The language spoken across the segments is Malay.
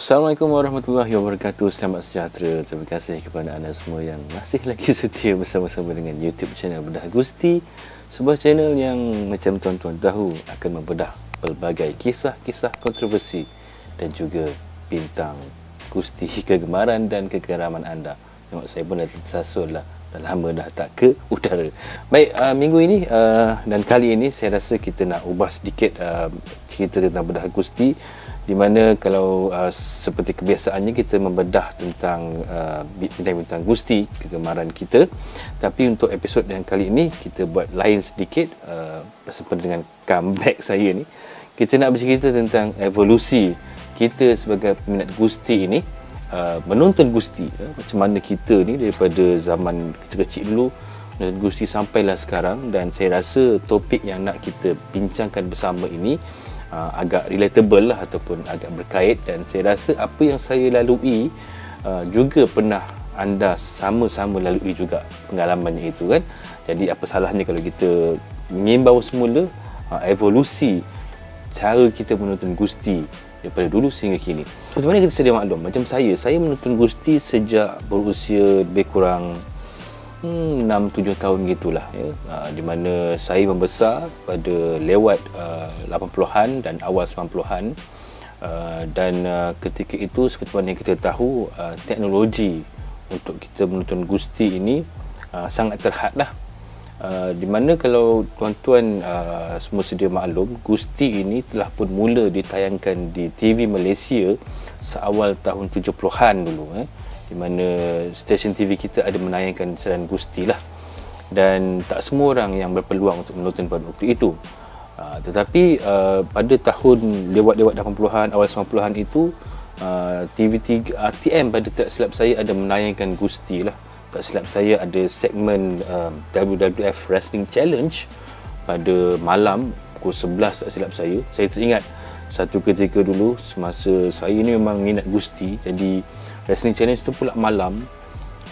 Assalamualaikum warahmatullahi wabarakatuh. Selamat sejahtera. Terima kasih kepada anda semua yang masih lagi setia bersama-sama dengan YouTube channel Bedah Gusti. Sebuah channel yang macam tuan-tuan tahu akan membedah pelbagai kisah-kisah kontroversi dan juga bintang Gusti kegemaran dan kegeraman anda. Tengok saya pun dah tersasul lah. Dah lama dah tak ke udara. Baik, minggu ini dan kali ini saya rasa kita nak ubah sedikit cerita tentang Bedah Gusti, di mana kalau seperti kebiasaannya kita membedah tentang bintang-bintang Gusti kegemaran kita, tapi untuk episod yang kali ini kita buat lain sedikit, bersama dengan comeback saya ni. Kita nak bercerita tentang evolusi kita sebagai peminat Gusti ini, menonton Gusti, macam mana kita ni daripada zaman kecil-kecil dulu menonton Gusti sampailah sekarang. Dan saya rasa topik yang nak kita bincangkan bersama ini agak relatable lah, ataupun agak berkait, dan saya rasa apa yang saya lalui juga pernah anda sama-sama lalui juga pengalamannya itu kan. Jadi apa salahnya kalau kita mengimbau semula evolusi cara kita menonton Gusti daripada dulu sehingga kini. Sebenarnya kita sedia maklum, macam saya menonton Gusti sejak berusia lebih kurang 6-7 tahun gitulah ya. Di mana saya membesar pada lewat 80-an dan awal 90-an, dan ketika itu seperti mana yang kita tahu, teknologi untuk kita menonton Gusti ini sangat terhad lah. Di mana kalau tuan-tuan semua sedia maklum, Gusti ini telah pun mula ditayangkan di TV Malaysia seawal tahun 70-an dulu di mana stesen TV kita ada menayangkan siaran Gusti lah, dan tak semua orang yang berpeluang untuk menonton pada waktu itu. Tetapi pada tahun lewat 80-an awal 90-an itu, TV3 RTM pada tak silap saya ada menayangkan Gusti lah. Tak silap saya ada segmen WWF Wrestling Challenge pada malam pukul 11 tak silap saya. Saya teringat satu ketika dulu semasa saya ni memang minat Gusti, jadi Wrestling Challenge tu pula malam.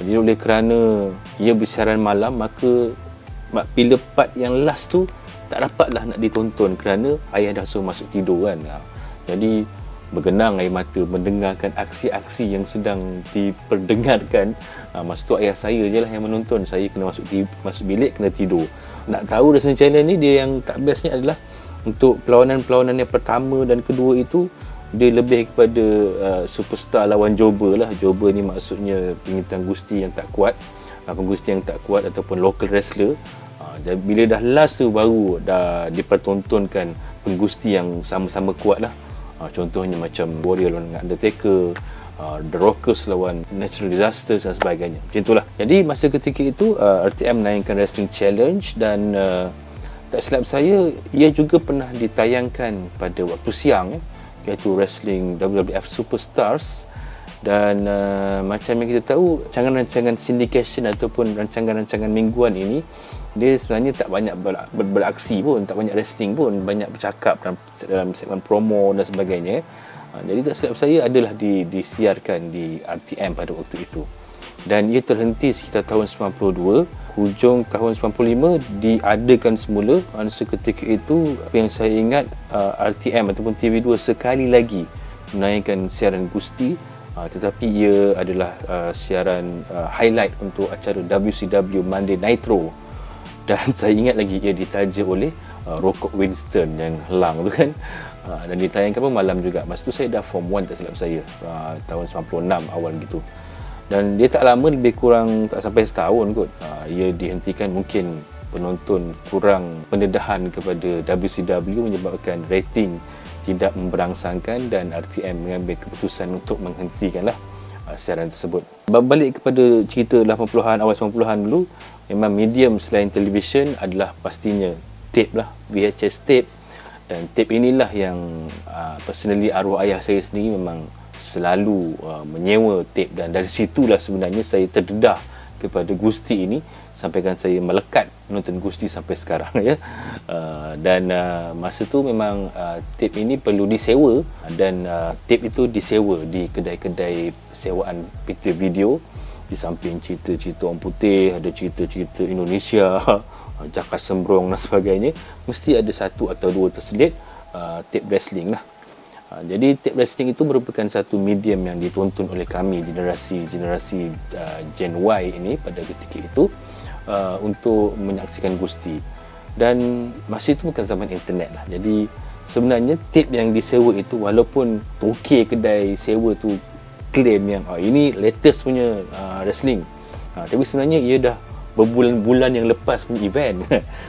Jadi oleh kerana ia bersiaran malam, maka bila part yang last tu tak dapatlah nak ditonton kerana ayah dah suruh masuk tidur kan. Jadi bergenang air mata mendengarkan aksi-aksi yang sedang diperdengarkan. Masa tu ayah saya je lah yang menonton. Saya kena masuk bilik, kena tidur. Nak tahu Wrestling Challenge ni, dia yang tak bestnya adalah untuk perlawanan-perlawanan yang pertama dan kedua itu, dia lebih kepada superstar lawan jobber lah. Jobber ni maksudnya bintang Gusti yang tak kuat, penggusti yang tak kuat ataupun local wrestler. Bila dah last tu baru dah dipertontonkan penggusti yang sama-sama kuat lah. Contohnya macam Warrior lawan Undertaker, The Rockers lawan Natural Disasters dan sebagainya. Macam itulah. Jadi masa ketika itu RTM menayangkan Wrestling Challenge, dan tak silap saya ia juga pernah ditayangkan pada waktu siang, iaitu Wrestling WWF Superstars. Dan macam yang kita tahu, rancangan-rancangan syndication ataupun rancangan-rancangan mingguan ini, dia sebenarnya tak banyak beraksi pun, tak banyak wrestling pun, banyak bercakap dalam segmen promo dan sebagainya. Jadi tak silap saya adalah disiarkan di RTM pada waktu itu, dan ia terhenti sekitar tahun 92. Hujung tahun 95 diadakan semula. Seketika itu yang saya ingat, RTM ataupun TV2 sekali lagi menayangkan siaran Gusti, tetapi ia adalah siaran highlight untuk acara WCW Monday Nitro. Dan saya ingat lagi ia ditaja oleh Rocco Winston yang helang tu kan. Dan ditayangkan pun malam juga. Masa tu saya dah form 1 tak silap saya, tahun 96 awal gitu. Dan dia tak lama, lebih kurang tak sampai setahun kot, ia dihentikan. Mungkin penonton kurang pendedahan kepada WCW menyebabkan rating tidak memberangsangkan, dan RTM mengambil keputusan untuk menghentikanlah siaran tersebut. Balik kepada cerita 80-an awal 90-an dulu, memang medium selain televisyen adalah pastinya tape lah, VHS tape. Dan tape inilah yang personally arwah ayah saya sendiri memang selalu menyewa tape, dan dari situlah sebenarnya saya terdedah kepada Gusti ini, sampaikan saya melekat menonton Gusti sampai sekarang ya. Dan masa tu memang tape ini perlu disewa, dan tape itu disewa di kedai-kedai sewaan pita video. Di samping cerita-cerita orang putih, ada cerita-cerita Indonesia, Jaka Sembrong dan sebagainya, mesti ada satu atau dua terselit tape wrestling lah. Jadi tape wrestling itu merupakan satu medium yang ditonton oleh kami generasi Gen Y ini pada ketika itu untuk menyaksikan gusti. Dan masa itu bukan zaman internet lah. Jadi sebenarnya tape yang disewa itu, walaupun okey kedai sewa tu claim yang ini latest punya wrestling, tapi sebenarnya ia dah berbulan-bulan yang lepas punya event.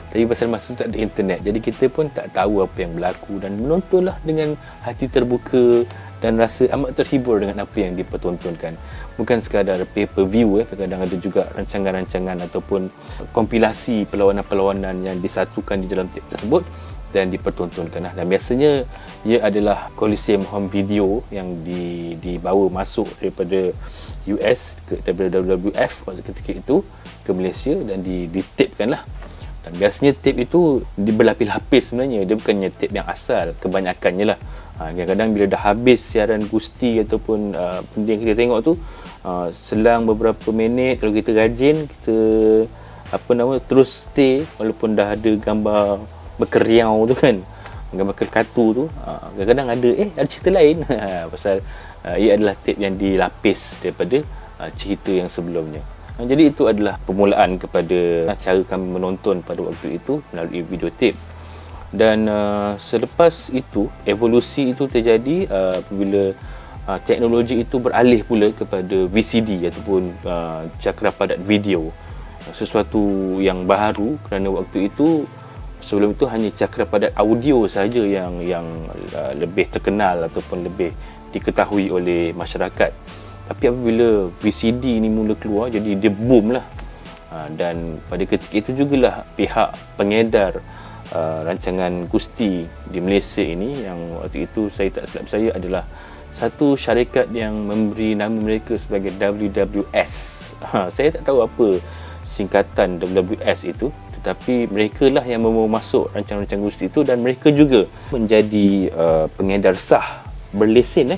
Tapi pasal masa tu tak ada internet, jadi kita pun tak tahu apa yang berlaku dan menontonlah dengan hati terbuka dan rasa amat terhibur dengan apa yang dipertontonkan. Bukan sekadar pay-per-view, kadang-kadang ada juga rancangan-rancangan ataupun kompilasi perlawanan-perlawanan yang disatukan di dalam tape tersebut dan dipertontonkan. Dan biasanya ia adalah Coliseum Home Video yang dibawa masuk daripada US ke WWF pada ketika itu ke Malaysia dan ditapekan lah. Dan biasanya tape itu berlapis-lapis sebenarnya, dia bukannya tape yang asal kebanyakannya lah. Kadang-kadang bila dah habis siaran gusti ataupun benda yang kita tengok tu, selang beberapa minit kalau kita rajin, kita terus stay walaupun dah ada gambar berkeriau tu kan, gambar kartu tu, kadang-kadang ada cerita lain pasal ia adalah tape yang dilapis daripada cerita yang sebelumnya. Jadi itu adalah permulaan kepada cara kami menonton pada waktu itu melalui video tape. Dan selepas itu, evolusi itu terjadi apabila teknologi itu beralih pula kepada VCD ataupun cakra padat video. Sesuatu yang baru kerana waktu itu, sebelum itu hanya cakra padat audio sahaja yang lebih terkenal ataupun lebih diketahui oleh masyarakat. Tapi apabila VCD ni mula keluar, jadi dia boom lah. Dan pada ketika itu jugalah pihak pengedar rancangan gusti di Malaysia ini, yang waktu itu saya tak silap saya adalah satu syarikat yang memberi nama mereka sebagai WWS. Saya tak tahu apa singkatan WWS itu, tetapi mereka lah yang membawa masuk rancangan-rancangan gusti itu, dan mereka juga menjadi pengedar sah berlesen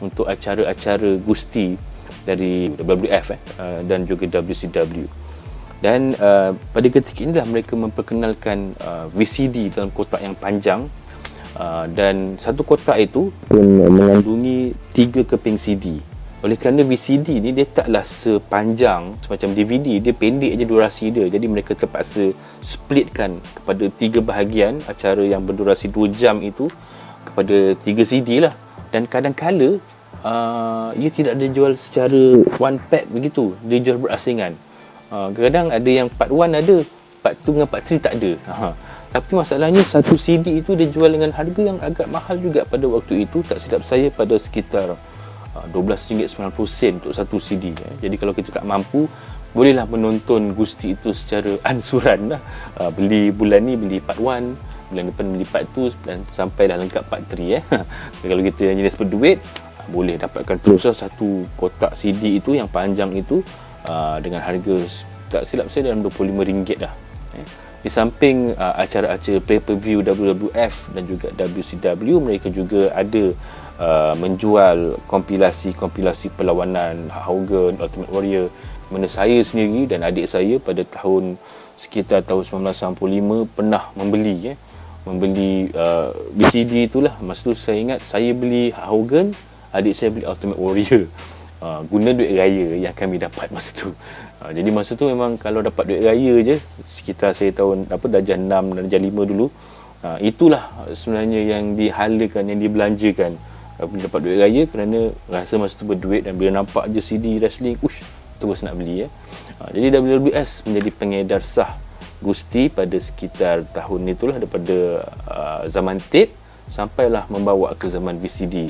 untuk acara-acara gusti dari WWF dan juga WCW. Dan pada ketika inilah mereka memperkenalkan VCD dalam kotak yang panjang, dan satu kotak itu pun mengandungi 3 keping CD. Oleh kerana VCD ni dia taklah sepanjang semacam DVD, dia pendek je durasi dia. Jadi mereka terpaksa splitkan kepada 3 bahagian acara yang berdurasi 2 jam itu kepada 3 CD lah. Dan kadang-kala ia tidak dijual secara one pack begitu, dia jual berasingan. Kadang-kadang ada yang part 1 ada, part 2 dengan part 3 tak ada. Tapi masalahnya satu CD itu dia jual dengan harga yang agak mahal juga pada waktu itu. Tak silap saya pada sekitar RM12.90 untuk satu CD. Jadi kalau kita tak mampu, bolehlah menonton gusti itu secara ansuran lah. Beli bulan ni beli part 1, bulan depan beli part 2 dan sampai dah lengkap part 3. Kalau kita yang jenis berduit, boleh dapatkan terus satu kotak CD itu yang panjang itu dengan harga tak silap saya dalam RM25 dah. Di samping acara-acara pay-per-view WWF dan juga WCW, mereka juga ada menjual kompilasi-kompilasi perlawanan Hogan, Ultimate Warrior, mana saya sendiri dan adik saya pada sekitar tahun 1995 pernah membeli VCD itulah. Masa tu saya ingat saya beli Hogan, adik saya beli Ultimate Warrior, guna duit raya yang kami dapat masa tu. Jadi masa tu memang kalau dapat duit raya je, sekitar saya tahun darjah 6 dan darjah 5 dulu, itulah sebenarnya yang dihalakan, yang dibelanjakan bila dapat duit raya, kerana rasa masa tu berduit dan bila nampak je CD wrestling, terus nak beli. Jadi WWS menjadi pengedar sah gusti pada sekitar tahun itulah, daripada zaman tape sampailah membawa ke zaman VCD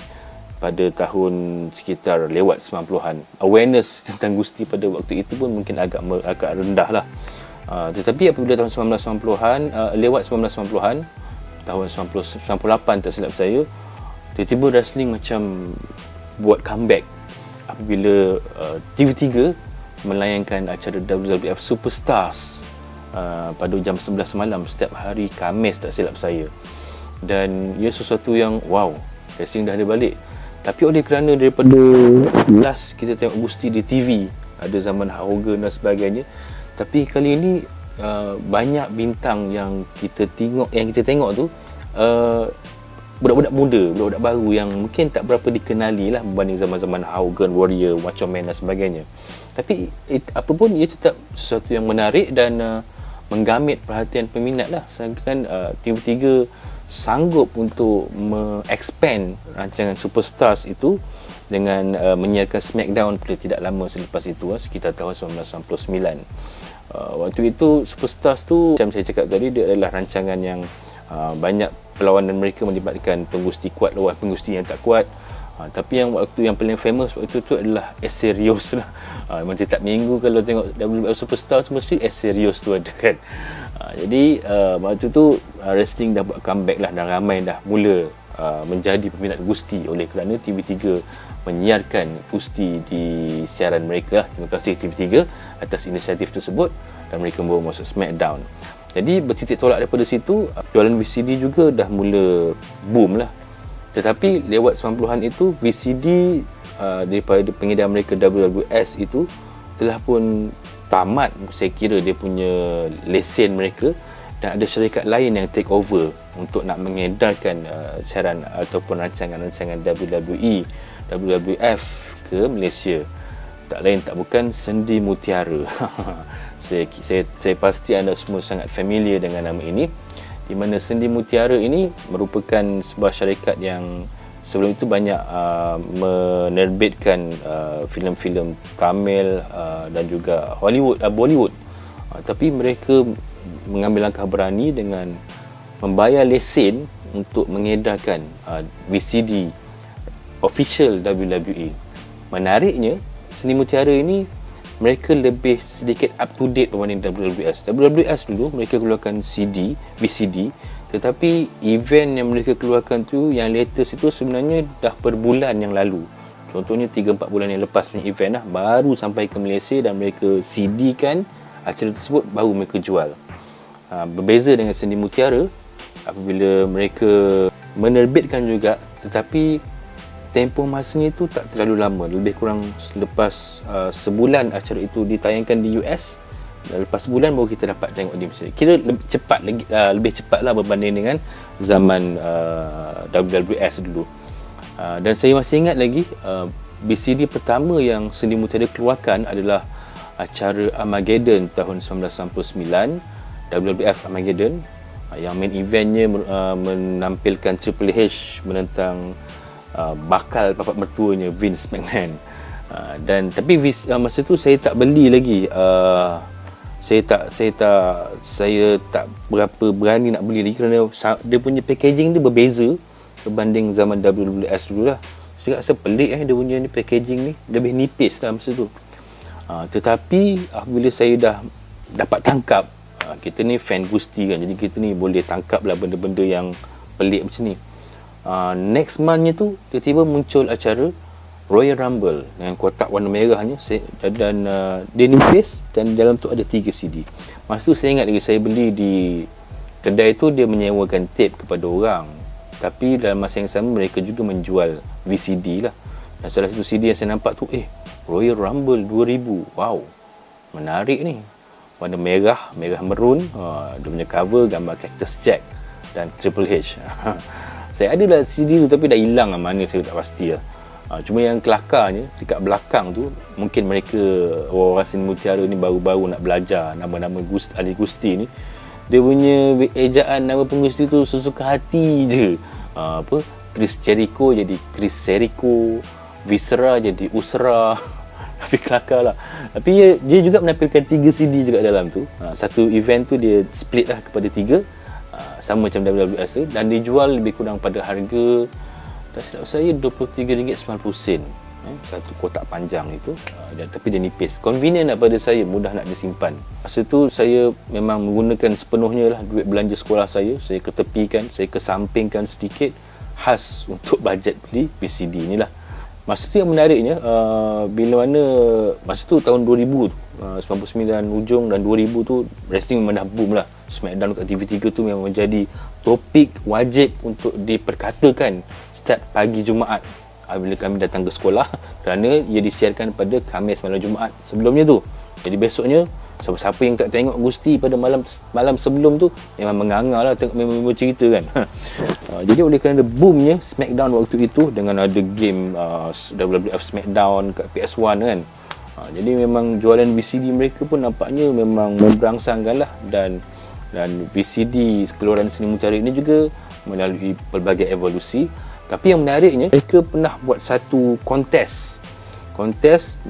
pada tahun sekitar lewat 90-an. Awareness tentang gusti pada waktu itu pun mungkin agak rendah lah. Tetapi apabila tahun 1990-an, lewat 1990-an, tahun 98 tak silap saya, tiba-tiba wrestling macam buat comeback apabila TV3 melayangkan acara WWF Superstars pada jam 11 malam setiap hari Khamis tak silap saya. Dan ia sesuatu yang wow, wrestling dah ada balik. Tapi oleh kerana daripada last kita tengok gusti di TV, ada zaman Hogan dan sebagainya, tapi kali ini banyak bintang yang kita tengok tu budak-budak muda, budak-budak baru yang mungkin tak berapa dikenali lah berbanding zaman-zaman Hogan, Warrior, Macho Man dan sebagainya. Tapi apapun ia tetap sesuatu yang menarik dan menggamit perhatian peminat lah. Sedangkan TV3 sanggup untuk expand rancangan Superstars itu dengan menyiarkan Smackdown pada tidak lama selepas itu, sekitar tahun 1999. Waktu itu Superstars tu, macam saya cakap tadi, dia adalah rancangan yang banyak perlawanan mereka melibatkan penggusti kuat lawan penggusti yang tak kuat. Tapi yang waktu yang paling famous waktu tu adalah Serious lah. Memang tiap minggu kalau tengok WWF Superstar tu mesti Serious tu ada kan. Jadi waktu tu wrestling dah buat comeback lah dan ramai dah mula menjadi peminat gusti oleh kerana TV3 menyiarkan gusti di siaran mereka. Terima kasih TV3 atas inisiatif tersebut dan mereka membawa masuk Smackdown. Jadi bertitik tolak daripada situ, jualan VCD juga dah mula boom lah. Tetapi lewat 90-an itu, VCD daripada pengedar mereka WWS itu telah pun tamat, saya kira dia punya lesen mereka, dan ada syarikat lain yang take over untuk nak mengedarkan siaran ataupun rancangan-rancangan WWE, WWF ke Malaysia. Tak lain tak bukan Sendi Mutiara. Saya pasti anda semua sangat familiar dengan nama ini, di mana Sendi Mutiara ini merupakan sebuah syarikat yang sebelum itu banyak menerbitkan filem-filem Tamil dan juga Bollywood. Tapi mereka mengambil langkah berani dengan membayar lesen untuk mengedarkan VCD official WWE. Menariknya, Sendi Mutiara ini mereka lebih sedikit up to date berbanding WWS. WWS dulu mereka keluarkan VCD, tetapi event yang mereka keluarkan tu yang latest itu sebenarnya dah per bulan yang lalu. Contohnya 3-4 bulan yang lepas punya event lah, baru sampai ke Malaysia dan mereka CD kan acara tersebut, baru mereka jual. Berbeza dengan Sendi Mutiara, apabila mereka menerbitkan juga, tetapi tempoh masanya itu tak terlalu lama, lebih kurang selepas sebulan acara itu ditayangkan di US, dan lepas sebulan baru kita dapat tengok di Malaysia. Kira lebih cepat lah berbanding dengan zaman WWS dulu. Dan saya masih ingat lagi VCD pertama yang Sendi Mutiara keluarkan adalah acara Armageddon tahun 1999, WWF Armageddon, yang main eventnya menampilkan Triple H menentang bakal bapak mertuanya Vince McMahon. Tapi masa tu saya tak beli lagi. Saya tak berapa berani nak beli lagi kerana dia punya packaging dia berbeza berbanding zaman WWS dulu lah. Saya rasa pelik dia punya ni packaging ni lebih nipis lah masa tu. Tetapi apabila saya dah dapat tangkap, kita ni fan Gusti kan, jadi kita ni boleh tangkap lah benda-benda yang pelik macam ni. Next monthnya tu tiba-tiba muncul acara Royal Rumble dengan kotak warna merahnya, dan dia nipis dan dalam tu ada 3 CD. Masa tu saya ingat lagi, saya beli di kedai tu, dia menyewakan tape kepada orang, tapi dalam masa yang sama mereka juga menjual VCD lah. Dan salah satu CD yang saya nampak tu, Royal Rumble 2000, wow, menarik ni, warna merah merun, dia punya cover gambar Cactus Jack dan Triple H. Saya ada lah CD tu tapi dah hilang lah mana, saya tak pasti lah. Cuma yang kelakarnya dekat belakang tu, mungkin mereka orang Sendi Mutiara ni baru-baru nak belajar nama-nama ahli Gusti ni, dia punya ejaan nama pengusti tu sesuka hati je. Chris Jericho jadi Chris Jericho, Viscera jadi Usra. Tapi kelakar lah. Tapi dia juga menampilkan 3 CD juga dalam tu. Satu event tu dia split lah kepada 3, sama macam WWS tu, dan dijual lebih kurang pada harga, tak silap saya, RM23.90. Satu kotak panjang itu, tapi dia nipis, convenient lah pada saya, mudah nak disimpan. Masa tu saya memang menggunakan sepenuhnya lah duit belanja sekolah saya ketepikan, saya kesampingkan sedikit khas untuk bajet beli VCD ni lah. Masa tu yang menariknya, bila mana masa tu tahun 2000 tu, 99 ujung dan 2000 tu wrestling memang dah boom lah. Smackdown kat TV3 tu memang menjadi topik wajib untuk diperkatakan setiap pagi Jumaat bila kami datang ke sekolah, kerana ia disiarkan pada Khamis malam Jumaat sebelumnya tu. Jadi besoknya Siapa yang tak tengok Gusti pada malam sebelum tu memang menganga lah tengok member cerita kan. Jadi oleh kerana boomnya SmackDown waktu itu dengan ada game WWF SmackDown kat PS1 kan. Jadi memang jualan VCD mereka pun nampaknya memang memberangsangkan lah, dan VCD keluaran Seni Mutiara ini juga melalui pelbagai evolusi. Tapi yang menariknya, mereka pernah buat satu kontes.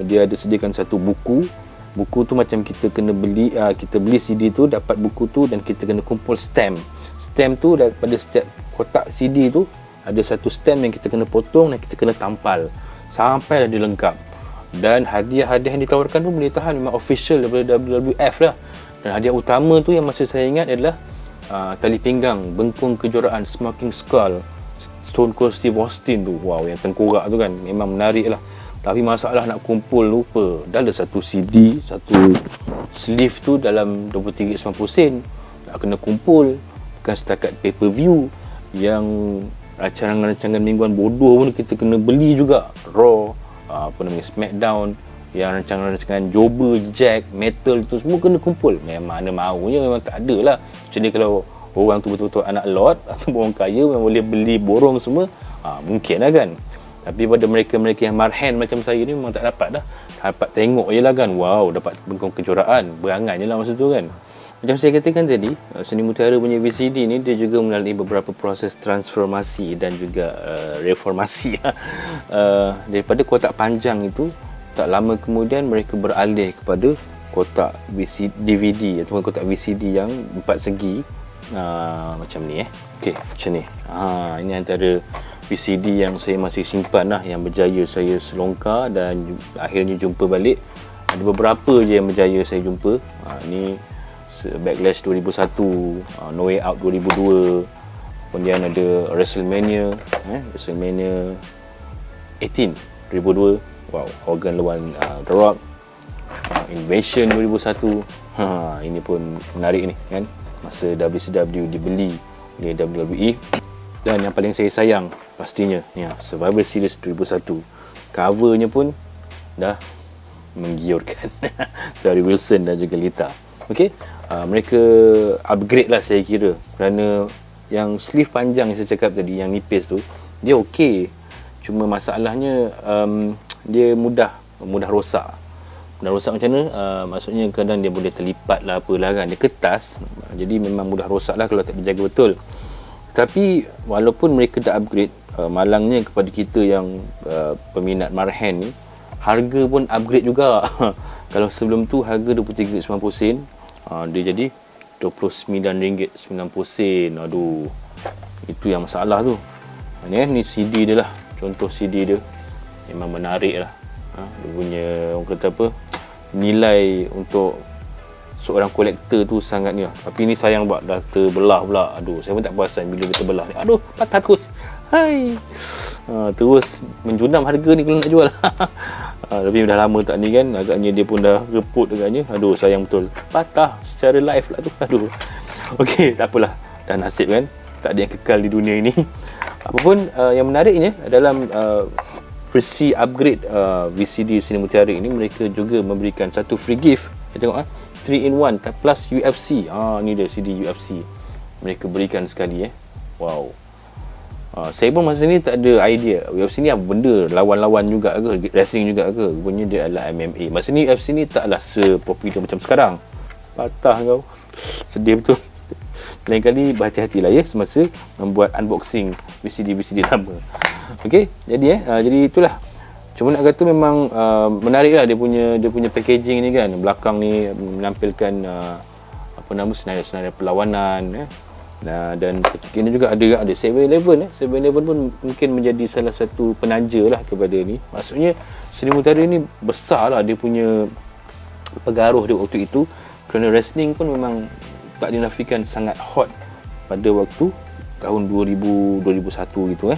Dia ada sediakan satu buku. Buku tu macam kita kena beli, kita beli CD tu, dapat buku tu, dan kita kena kumpul stamp. Stamp tu daripada setiap kotak CD tu ada satu stamp yang kita kena potong dan kita kena tampal sampai dah dia lengkap. Dan hadiah-hadiah yang ditawarkan tu boleh tahan memang official daripada WWF lah. Dan hadiah utama tu yang masih saya ingat adalah tali pinggang bengkung kejuaraan Smoking Skull Stone Cold Steve Austin tu. Wow, yang tengkorak tu kan memang menarik lah. Tapi masalah nak kumpul lupa. Dah ada satu CD, satu sleeve tu dalam RM23.90. Nak kena kumpul. Bukan setakat pay-per-view. Yang rancangan-rancangan mingguan bodoh pun kita kena beli juga. Raw, SmackDown. Yang rancangan-rancangan Jobber, Jack, Metal tu semua kena kumpul. Memang mana maunya memang tak ada lah. Jadi kalau orang tu betul-betul anak lot atau orang kaya memang boleh beli borong semua, mungkin lah kan. Tapi pada mereka-mereka yang marhen macam saya ni memang tak dapat dah. Dapat tengok je lah kan. Wow, dapat bengkong kejuaraan. Berangan je lah masa tu kan. Macam saya katakan tadi, Seni Mutiara punya VCD ni dia juga melalui beberapa proses transformasi dan juga reformasi. Daripada kotak panjang itu, tak lama kemudian mereka beralih kepada kotak DVD ataupun kotak VCD yang 4 segi. Macam ni Okey, macam ni. Ini antara VCD yang saya masih simpan lah, yang berjaya saya selongkar dan akhirnya jumpa balik. Ada beberapa je yang berjaya saya jumpa. Ini Backlash 2001, No Way Out 2002, kemudian ada WrestleMania 18 2002. Wow, Hogan lawan The Rock. Invasion 2001. Ini pun menarik ni kan, masa WCW dibeli oleh WWE. Dan yang paling saya sayang pastinya ni, Survivor Series 2001. Covernya pun dah menggiurkan. Dari Wilson dan juga Lita. Okey, mereka upgrade lah saya kira, kerana yang sleeve panjang yang saya cakap tadi, yang nipis tu, dia okey. Cuma masalahnya dia mudah rosak. Mudah rosak macam mana? Maksudnya kadang dia boleh terlipat lah apalah kan. Dia kertas, jadi memang mudah rosak lah kalau tak dijaga betul. Tapi walaupun mereka dah upgrade, malangnya kepada kita yang peminat marhen ni, harga pun upgrade juga. Kalau sebelum tu harga RM23.90, dia jadi RM29.90. Aduh, itu yang masalah tu. Ni CD dia lah, contoh CD dia. Memang menarik lah. Dia punya, orang kata apa, nilai untuk seorang kolektor tu sangat ni lah. Tapi ni sayang buat dah terbelah pula. Aduh, saya pun tak perasan bila dia terbelah ni. Aduh, patah terus. Hai. Terus menjunam harga ni kalau nak jual. Tapi dah lama tak ni kan, agaknya dia pun dah reput agaknya. Aduh, sayang betul. Patah secara live lah tu. Aduh. Okey, tak apalah. Dah nasib kan. Tak ada yang kekal di dunia ini. Apapun, yang menariknya dalam versi upgrade VCD Seni Mutiara ini, mereka juga memberikan satu free gift. Kita tengok 3-in-1 plus UFC. Ni dia CD UFC. Mereka berikan sekali Wow. Saya pun masa ni tak ada idea UFC ni apa benda, lawan-lawan juga ke, wrestling juga ke. Rupanya dia adalah MMA. Masa ni UFC ni taklah sepopular macam sekarang. Patah kau. Sedih betul. Lain kali berhati-hatilah semasa membuat unboxing VCD lama. Okey, jadi jadi itulah. Cuma nak kata memang menariklah dia punya packaging ni kan. Belakang ni menampilkan senarai-senarai perlawanan dan ketika ini juga ada 7-Eleven 7-Eleven pun mungkin menjadi salah satu penaja lah kepada ni. Maksudnya Seni Mutiara ni besar lah dia punya pengaruh dia waktu itu, kerana wrestling pun memang tak dinafikan sangat hot pada waktu tahun 2000-2001 gitu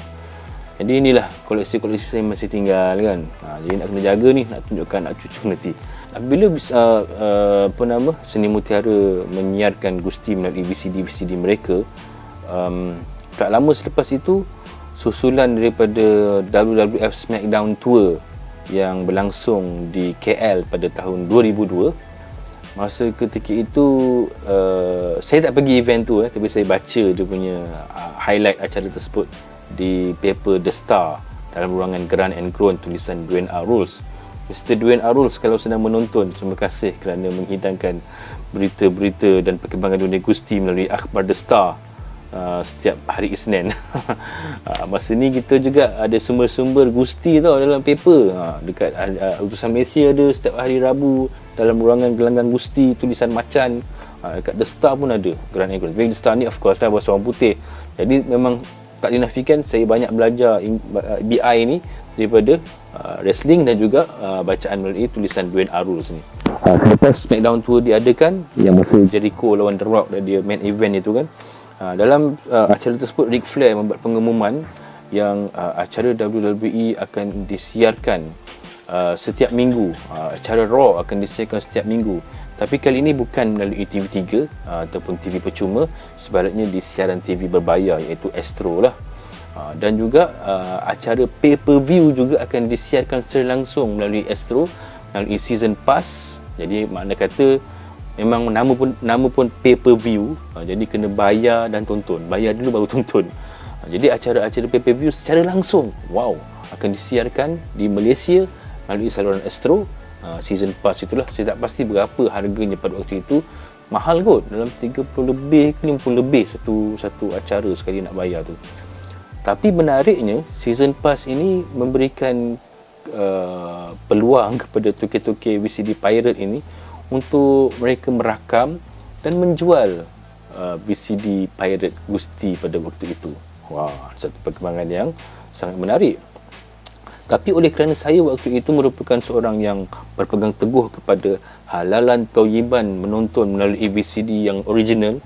Jadi inilah koleksi-koleksi saya masih tinggal kan. Jadi nak kena jaga ni, nak tunjukkan nak cucu nanti. Apabila Seni Mutiara menyiarkan Gusti melalui VCD mereka, tak lama selepas itu susulan daripada WWF SmackDown Tour yang berlangsung di KL pada tahun 2002, Masa ketika itu saya tak pergi event tu, tapi saya baca dia punya highlight acara tersebut di paper The Star dalam ruangan Grand and Crown, tulisan Dwayne R. Rules. Mr. Dwayne R. Rules, kalau sedang menonton, terima kasih kerana menghidangkan berita-berita dan perkembangan dunia gusti melalui akhbar The Star setiap hari Isnin. Masa ni kita juga ada sumber-sumber gusti tau dalam paper. Dekat utusan Malaysia ada setiap hari Rabu dalam ruangan gelanggang gusti, tulisan macan. Dekat The Star pun ada Grand and Crown. The Star ni of course lah bahasa orang putih. Jadi memang tak dinafikan saya banyak belajar BI ni daripada wrestling dan juga bacaan melalui tulisan Dwayne R. Rules ni. Selepas SmackDown tu diadakan, yang masa Jericho lawan The Rock dan dia main event itu kan, dalam acara tersebut Ric Flair membuat pengumuman yang acara WWE akan disiarkan setiap minggu. Acara Raw akan disiarkan setiap minggu. Tapi kali ini bukan melalui TV3 ataupun TV percuma, sebaliknya di siaran TV berbayar, iaitu Astro lah. Dan juga acara pay-per-view juga akan disiarkan secara langsung melalui Astro, melalui season pass. Jadi makna kata memang nama pun pay-per-view, jadi kena bayar dan tonton. Bayar dulu baru tonton. Jadi acara-acara pay-per-view secara langsung, wow, akan disiarkan di Malaysia melalui saluran Astro. Season pass itulah, saya tak pasti berapa harganya pada waktu itu. Mahal kot, dalam 30 lebih ke 50 lebih satu acara sekali nak bayar tu. Tapi menariknya, season pass ini memberikan peluang kepada toke-toke VCD pirate ini untuk mereka merakam dan menjual VCD pirate gusti pada waktu itu. Wah, satu perkembangan yang sangat menarik. Tapi oleh kerana saya waktu itu merupakan seorang yang berpegang teguh kepada halalan thayyiban menonton melalui VCD yang original,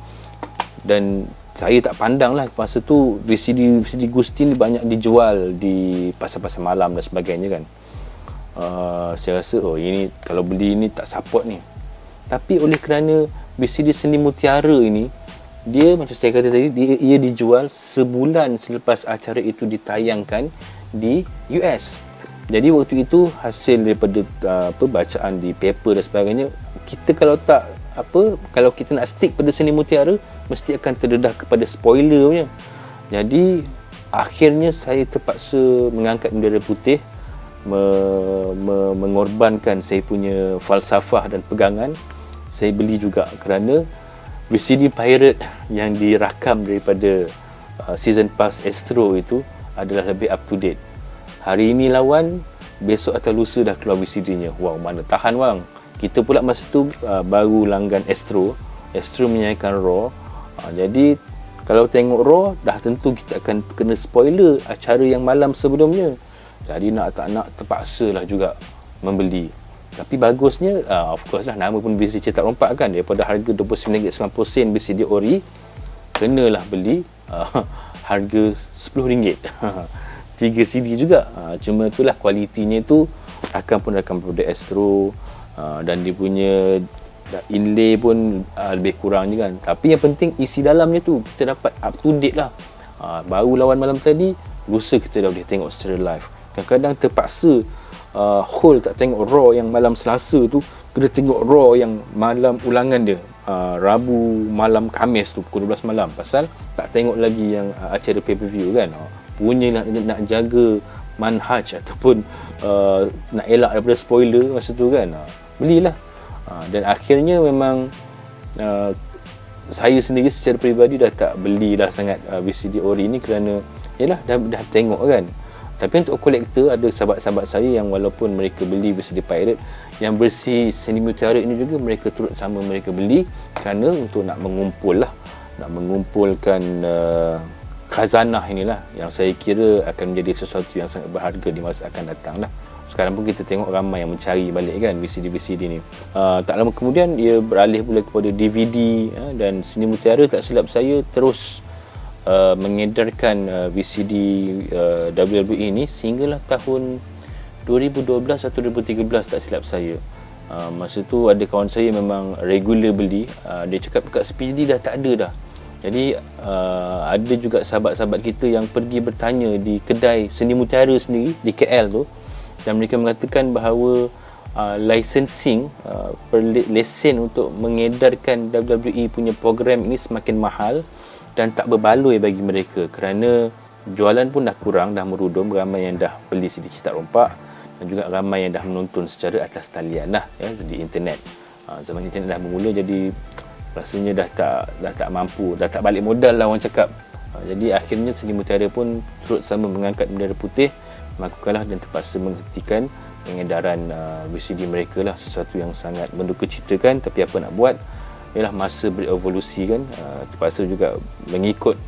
dan saya tak pandang lah masa tu VCD gusti ni banyak dijual di pasar-pasar malam dan sebagainya kan. Saya rasa ini kalau beli ni tak support ni. Tapi oleh kerana VCD Seni Mutiara ini, dia macam saya kata tadi, ia dijual sebulan selepas acara itu ditayangkan di US. Jadi waktu itu hasil daripada bacaan di paper dan sebagainya, kita kalau kita nak stick pada Seni Mutiara, mesti akan terdedah kepada spoiler punya. Jadi akhirnya saya terpaksa mengangkat bendera putih, mengorbankan saya punya falsafah dan pegangan. Saya beli juga kerana VCD pirate yang dirakam daripada season pass Astro itu adalah lebih up to date. Hari ini lawan, besok atau lusa dah keluar VCD-nya. Wow, mana tahan bang. Kita pula masa tu baru langgan Astro menyanyikan Raw. Jadi kalau tengok Raw, dah tentu kita akan kena spoiler acara yang malam sebelumnya. Jadi nak tak nak terpaksalah juga membeli. Tapi bagusnya, of course lah, nama pun VCD cetak rompak kan. Daripada harga RM29.90 VCD ori, kenalah beli harga RM10. 3 CD juga. Cuma itulah kualitinya tu akan produk Astro, dan dia punya inlay pun lebih kurang je kan. Tapi yang penting isi dalamnya tu kita dapat up to date lah. Baru lawan malam tadi, lusa kita dah boleh tengok secara live. Kadang-kadang terpaksa hold tak tengok Raw yang malam Selasa tu, kena tengok Raw yang malam ulangan dia, Rabu malam Khamis tu pukul 12 malam, pasal tak tengok lagi yang acara pay-per-view kan. Punya nak jaga manhaj ataupun nak elak daripada spoiler masa tu kan, belilah. Dan akhirnya memang saya sendiri secara peribadi dah tak belilah sangat VCD ori ni, kerana yalah dah tengok kan. Tapi untuk kolektor, ada sahabat-sahabat saya yang walaupun mereka beli VCD pirate, yang bersih Seni Mutiara ini juga mereka turut sama mereka beli, kerana untuk nak mengumpulkan khazanah inilah, yang saya kira akan menjadi sesuatu yang sangat berharga di masa akan datang lah. Sekarang pun kita tengok ramai yang mencari balik kan VCD ni. Tak lama kemudian ia beralih pula kepada DVD, dan Seni Mutiara tak silap saya terus mengedarkan VCD WWE ini sehinggalah tahun 2012 atau 2013 tak silap saya. Masa tu ada kawan saya memang regular beli. Dia cakap dekat Speedy dah tak ada dah. Jadi ada juga sahabat-sahabat kita yang pergi bertanya di kedai Seni Mutiara sendiri di KL tu, dan mereka mengatakan bahawa licensing, lesen untuk mengedarkan WWE punya program ini semakin mahal dan tak berbaloi bagi mereka, kerana jualan pun dah kurang, dah merudum. Ramai yang dah beli CD cetak rompak dan juga ramai yang dah menonton secara atas talian lah, ya, di internet. Zaman internet dah bermula, jadi rasanya dah tak mampu, dah tak balik modal lah orang cakap. Jadi akhirnya Seni Mutiara pun turut sama mengangkat bendera putih, melakukanlah dan terpaksa menghentikan pengedaran VCD mereka lah. Sesuatu yang sangat mendukacitakan, tapi apa nak buat, ialah masa berevolusi kan, terpaksa juga mengikut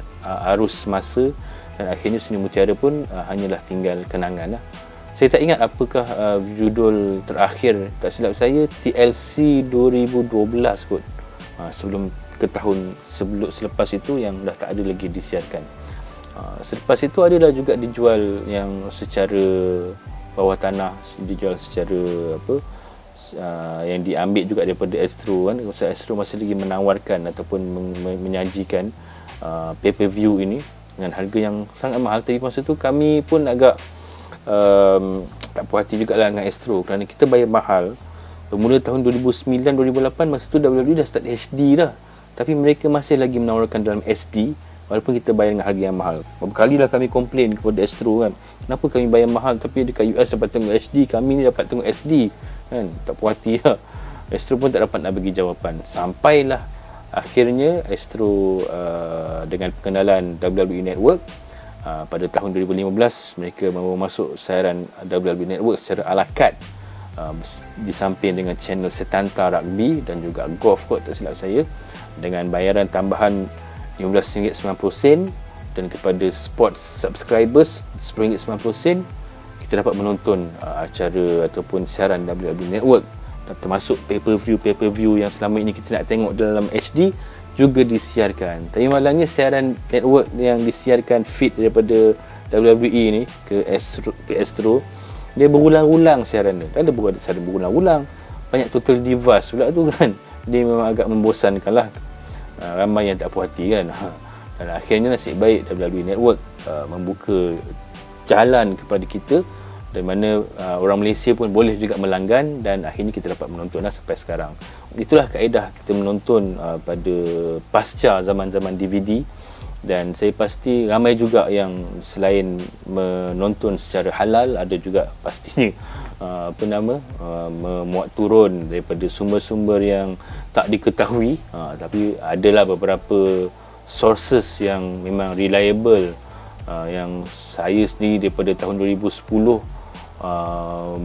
arus masa, dan akhirnya Seni Mutiara pun hanyalah tinggal kenangan lah. Saya tak ingat apakah judul terakhir, tak silap saya TLC 2012 kot, sebelum ke tahun selepas itu yang dah tak ada lagi disiarkan. Selepas itu adalah juga dijual yang secara bawah tanah, dijual secara yang diambil juga daripada Astro kan. Astro masih lagi menawarkan ataupun menyajikan pay-per-view ini dengan harga yang sangat mahal. Tapi masa tu kami pun agak tak puas hati jugalah dengan Astro, kerana kita bayar mahal. Bermula tahun 2009-2008, masa tu WWE dah start HD dah, tapi mereka masih lagi menawarkan dalam SD walaupun kita bayar dengan harga yang mahal. Berapa kalilah kami komplain kepada Astro kan, kenapa kami bayar mahal tapi dekat US dapat tengok HD, kami ni dapat tengok SD kan. Tak puas hati lah. Astro pun tak dapat nak bagi jawapan. Sampailah akhirnya Astro dengan pengenalan WWE Network pada tahun 2015, mereka mahu masuk siaran WWE Network secara ala carte, di samping dengan channel Setanta Rugby dan juga Golf kot, tak silap saya, dengan bayaran tambahan RM15.90, dan kepada sports subscribers RM10.90 kita dapat menonton acara ataupun siaran WWE Network, dan termasuk pay-per-view yang selama ini kita nak tengok dalam HD juga disiarkan. Tapi malangnya siaran network yang disiarkan feed daripada WWE ni ke Astro, dia berulang-ulang siaran dia. Ada siaran berulang-ulang, banyak total divas pula tu kan. Dia memang agak membosankan lah. Ramai yang tak puas hati kan. Dan akhirnya nasib baik WWE Network membuka jalan kepada kita, dan mana orang Malaysia pun boleh juga melanggan, dan akhirnya kita dapat menonton lah sampai sekarang. Itulah kaedah kita menonton pada pasca zaman-zaman DVD. Dan saya pasti ramai juga yang selain menonton secara halal, ada juga pastinya memuat turun daripada sumber-sumber yang tak diketahui, tapi adalah beberapa sources yang memang reliable, yang saya sendiri daripada tahun 2010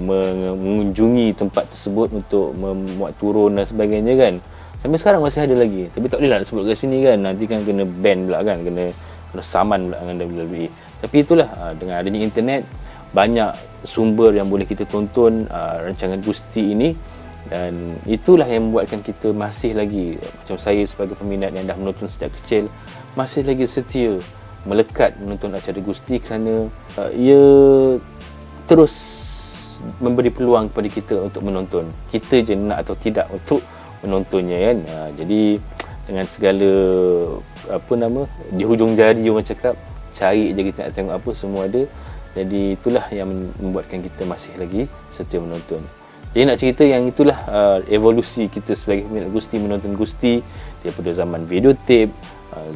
mengunjungi tempat tersebut untuk memuat turun dan sebagainya kan. Sampai sekarang masih ada lagi, tapi tak boleh lah nak sebut kat sini kan, nanti kan kena ban pula kan, kena saman pula dengan WWE. Tapi itulah, dengan adanya internet, banyak sumber yang boleh kita tonton rancangan Gusti ini, dan itulah yang membuatkan kita masih lagi, macam saya sebagai peminat yang dah menonton sejak kecil, masih lagi setia melekat menonton acara Gusti, kerana ia terus memberi peluang kepada kita untuk menonton. Kita je nak atau tidak untuk menontonnya kan. Jadi dengan segala di hujung jari orang cakap, cari je kita nak tengok apa, semua ada. Jadi itulah yang membuatkan kita masih lagi setia menonton. Jadi nak cerita yang itulah evolusi kita sebagai peminat Gusti, menonton Gusti daripada zaman videotape,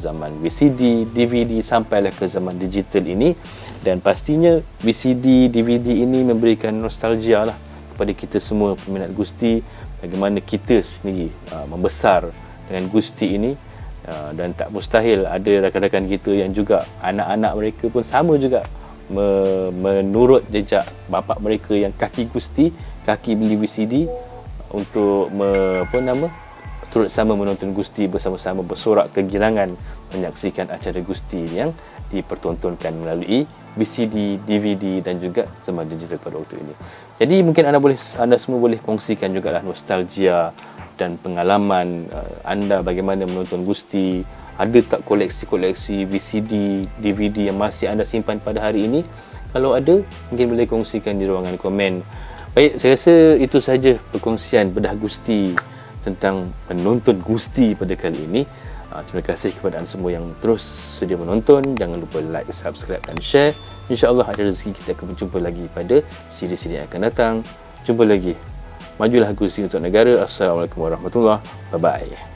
zaman VCD, DVD, sampailah ke zaman digital ini. Dan pastinya VCD, DVD ini memberikan nostalgia lah kepada kita semua peminat Gusti, bagaimana kita sendiri membesar dengan Gusti ini, dan tak mustahil ada rakan-rakan kita yang juga anak-anak mereka pun sama juga menurut jejak bapa mereka yang kaki Gusti, kaki beli VCD untuk turut sama menonton Gusti, bersama-sama bersorak kegirangan menyaksikan acara Gusti yang dipertontonkan melalui VCD, DVD dan juga zaman digital pada waktu ini. Jadi mungkin anda semua boleh kongsikan jugalah nostalgia dan pengalaman anda bagaimana menonton Gusti. Ada tak koleksi-koleksi VCD, DVD yang masih anda simpan pada hari ini? Kalau ada, mungkin boleh kongsikan di ruangan komen. Baik, saya rasa itu sahaja perkongsian bedah Gusti tentang menonton Gusti pada kali ini. Terima kasih kepada anda semua yang terus sedia menonton. Jangan lupa like, subscribe dan share. InsyaAllah ada rezeki kita akan berjumpa lagi pada siri-siri yang akan datang. Jumpa lagi. Majulah Gusti untuk negara. Assalamualaikum warahmatullahi wabarakatuh. Bye-bye.